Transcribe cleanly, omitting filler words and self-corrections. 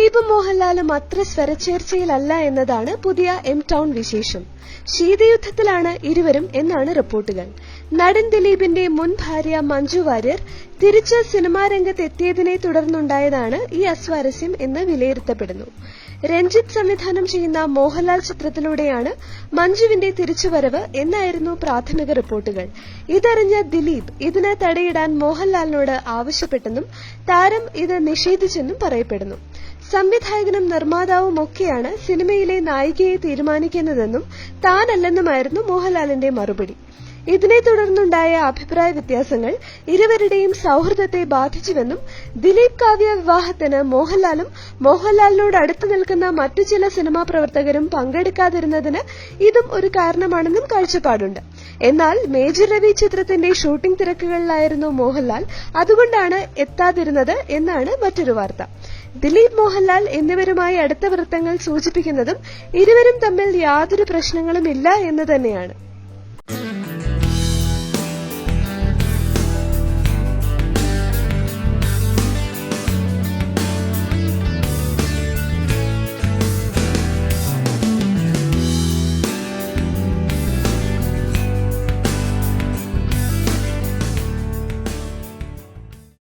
ദിലീപും മോഹൻലാലും അത്ര സ്വരച്ചേർച്ചയിലല്ല എന്നതാണ് പുതിയ എം ടൗൺ വിശേഷം. ശീതയുദ്ധത്തിലാണ് ഇരുവരും എന്നാണ് റിപ്പോർട്ടുകൾ. നടൻ ദിലീപിന്റെ മുൻ ഭാര്യ മഞ്ജു വാര്യർ തിരിച്ച് സിനിമാ രംഗത്ത് എത്തിയതിനെ തുടർന്നുണ്ടായതാണ് ഈ അസ്വാരസ്യം എന്ന് വിലയിരുത്തപ്പെടുന്നു. രഞ്ജിത്ത് സംവിധാനം ചെയ്യുന്ന മോഹൻലാൽ ചിത്രത്തിലൂടെയാണ് മഞ്ജുവിന്റെ തിരിച്ചുവരവ് എന്നായിരുന്നു പ്രാഥമിക റിപ്പോർട്ടുകൾ. ഇതറിഞ്ഞ ദിലീപ് ഇതിന് തടയിടാൻ മോഹൻലാലിനോട് ആവശ്യപ്പെട്ടെന്നും താരം ഇത് നിഷേധിച്ചെന്നും പറയപ്പെടുന്നു. സംവിധായകനും നിർമ്മാതാവുമൊക്കെയാണ് സിനിമയിലെ നായികയെ തീരുമാനിക്കുന്നതെന്നും താനല്ലെന്നുമായിരുന്നു മോഹൻലാലിന്റെ മറുപടി. ഇതിനെ തുടർന്നുണ്ടായ അഭിപ്രായ വ്യത്യാസങ്ങൾ ഇരുവരുടെയും സൌഹൃദത്തെ ബാധിച്ചുവെന്നും ദിലീപ് കാവ്യ വിവാഹത്തിന് മോഹൻലാലും മോഹൻലാലിനോട് അടുത്തു നിൽക്കുന്ന മറ്റു ചില സിനിമാ പ്രവർത്തകരും പങ്കെടുക്കാതിരുന്നതിന് ഇതും ഒരു കാരണമാണെന്നും കാഴ്ചപ്പാടുണ്ട്. എന്നാൽ മേജർ രവി ചിത്രത്തിന്റെ ഷൂട്ടിംഗ് തിരക്കുകളിലായിരുന്നു മോഹൻലാൽ, അതുകൊണ്ടാണ് എത്താതിരുന്നത് എന്നാണ് മറ്റൊരു വാർത്ത. ദിലീപ്, മോഹൻലാൽ എന്നിവരുമായി അടുത്ത വൃത്തങ്ങൾ സൂചിപ്പിക്കുന്നതും ഇരുവരും തമ്മിൽ യാതൊരു പ്രശ്നങ്ങളും ഇല്ല എന്ന് തന്നെയാണ്.